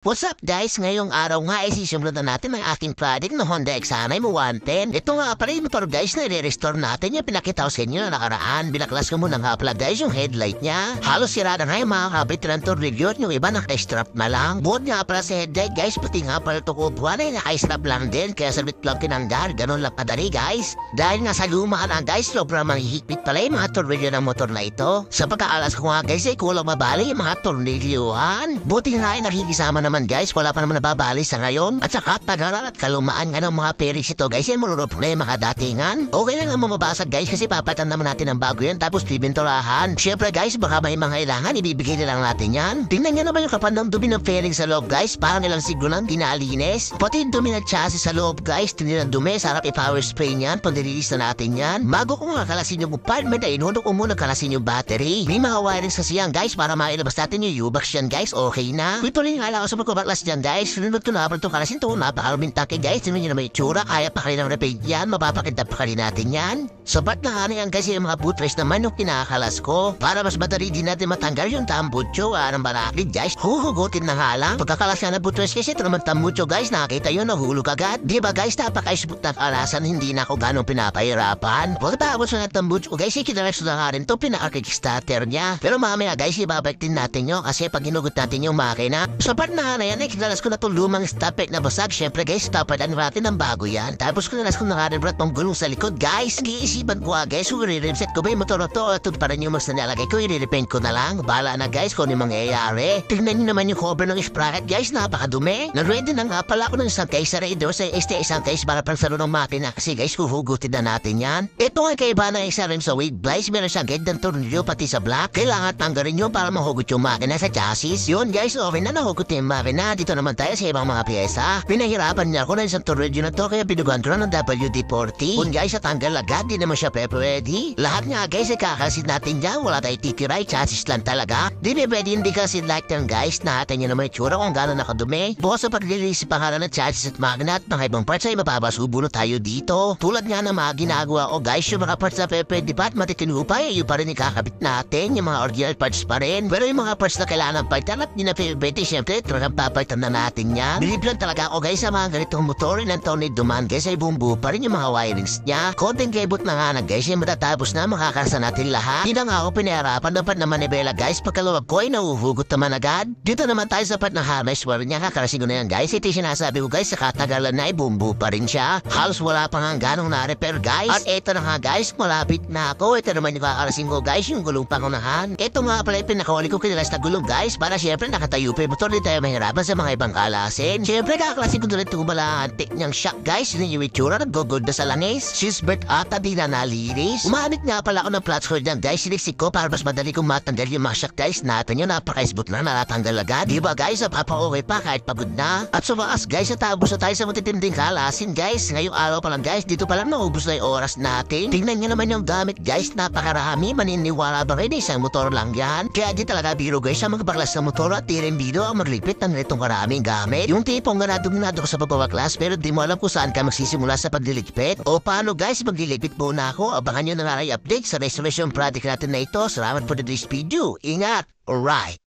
What's up guys? Ngayong araw nga ay sisimula na natin ang aking project na Honda Xanay mo 110. Ito nga pala yung motor guys na i-restore natin yung pinakita ko sa inyo na nakaraan. Binaklas ko muna nga pala guys yung headlight niya. Halos sira na nga yung mga kabit ng tornilyo at yung iba naka-strap na lang. Buod nga pala sa headlight guys, pati nga pala ito kubuhan ay naka-strap lang din. Kaya sabit lang tinanggal, ganun lang kadali guys. Dahil nga sa luma na guys, sobrang manghihigpit pala yung mga tornilyo ng motor na ito. Sa pagkaalas ko nga guys ay kulang mabali yung mga tornilyohan. Buti nga ay nakikisama naman guys, wala pa naman nababali sa ngayon. At saka tagaran at kalumaan nga ng mga peris ito guys, yan muluro problema ka datingan. Okay lang naman mabasag guys kasi papatan naman natin ang bago yan tapos bibinturahan. Siyempre guys, baka may mga ilangan, ibibigay na lang natin yan. Tingnan nyo naman yung kapandang dumi ng fairing sa loob guys, parang nilang siguro nang dinalinis. Pati yung dumi ng chassis sa loob guys, tinilang dumi, sarap i-power spray niyan, pang-release na natin yan. Bago ko nga kalasin yung compartment ay inunod ko muna kalasin yung battery. May mga wirings kasi yan guys para mailabas natin yung U-box yan guys, okay na. Ito rin nga lang ako sa pagkabaklas dyan guys, sinunod ko na habang itong kalasin to, napakaluming tangke guys, tingnan nyo na may itsura, kaya pa kayo ng repaint yan, mapapakita pa kayo natin yan. Sapat na nga yan kasi yung mga bootrest naman yung kinakalas ko, para mas madali din natin matanggal yung tambutso, ng barakid guys, huhugutin na nga lang. Pagkakalas nga na bootrest kasi ito naman tambutso guys, nakakita yun, nahulog agad. Diba guys, napakaisbut ng kalasan, hindi na ako ganong pinapahirapan. Pagkatapos nga tambutso guys, ikinalas na nga rin ito, pinaka-kickstarter niya. Pero mamaya guys, ibabalik din natin yun, kasi pag hinugot natin yung makina, sapat na nga na yan, kinalas ko na itong lumang stopper na basag. Siyempre guys, stopper na natin ang bago yan. Tapos kinalas ko na nga rin tong gulong sa likod guys. Nag-iisipan ko guys, kung i-reset ko ba yung motor na to, ito pa rin yung mas nalalagay ko, i-repaint ko na lang. Bahala na guys kung ano yung mangyayari. Tignan nyo naman yung cover ng sprocket guys, napakadumi. Nag-ready na nga pala ako ng isang case sa radio sa isang case para pang salo ng makina kasi guys, huhugutin na natin yan. Ito nga kaiba na isa rin sa wheel blies, meron siyang gate ng tornilyo pati sa black. Kailangan tanggalin yun para mahugot yung makina sa chassis. Yun guys, okay na nahugot yung makina. Dito naman tayo sa ibang mga piyesa. Pinahirapan niya ako na isang tornilyo na to kaya pinugan ko na ng WD-40. Kung guys sa tanggal agad, di naman siya pwede. Lahat nga guys ay kakasit natin dyan. Wala tayo titiray, chassis lang talaga. Di ba pwede hindi kasi like yan guys. Natin nyo naman yung tsura kung gano'n nakadumi. Bukas sa pag-release pangalan ng chassis at magnet, mga ibang parts ay mapapasubo na tayo dito. Tulad nga ng mga ginagawa ko guys, yung mga parts na pwede pa at matitinupay, yung pa rin ikakabit natin. Yung mga original parts pa rin. Pero yung mga parts na kailangan ng palitan at di na pwede, syempre, talagang papalitan na natin yan. Bilib lang talaga ako guys sa mga ganitong motor ng Tony Duman guys ay bumbu pa rin yung mga wirings niya. Konting kebot na nga na guys ay matatapos na makakarasa natin lahat. Di na nga ako pinahirapan dapat na manibela guys pagkaluwag ko ay nahuhugot naman agad. Dito naman tayo sa part ng harness wire niya kakarasin ko na yan guys. Ito yung sinasabi ko guys sa katagalan na ay bumbu pa rin siya. Halos wala pa nga ganong na-repair guys. At ito na nga guys, malapit na ako. Ito naman yung kakarasin ko guys yung gulong pangunahan. Ito nga pala yung pinakawali ko kinalas na gulong guys para syempre nakatayo pa yung motor di tayo mahirapan sa mga ibang kalasin. Siyempre kaklasin ko doon ito malahante niyang shock guys. Yun yung itsura nag-gogod na sa langis. Sisbert ata di na nalinis. Umahamit nga pala ako ng flat screw dyan guys. Siniksik ko para mas madali kong matanggal yung mga shock guys natin yun. Napaka-isbot na natatanggal agad. Diba guys, napapa-okay pa kahit pagod na. At sa wakas guys, natapos na tayo sa matitinding kalasin guys. Ngayong araw pa lang guys, dito pa lang naubos na yung oras natin. Tingnan nyo naman yung gamit guys. Napakarami. Maniniwala ba rin isang motor lang yan? Kaya di talaga biro guys sa magbaklas ng motor at tirin video ang maglipit ng itong karaming gamit. Yung tipong ganado ko sa pagbabaklas pero di mo alam kung saan ka magsisimula sa pagliligpit. O paano guys, magliligpit muna ako. Abangan nyo na nga update sa restoration project natin na ito. Salamat po sa this video. Ingat! Alright!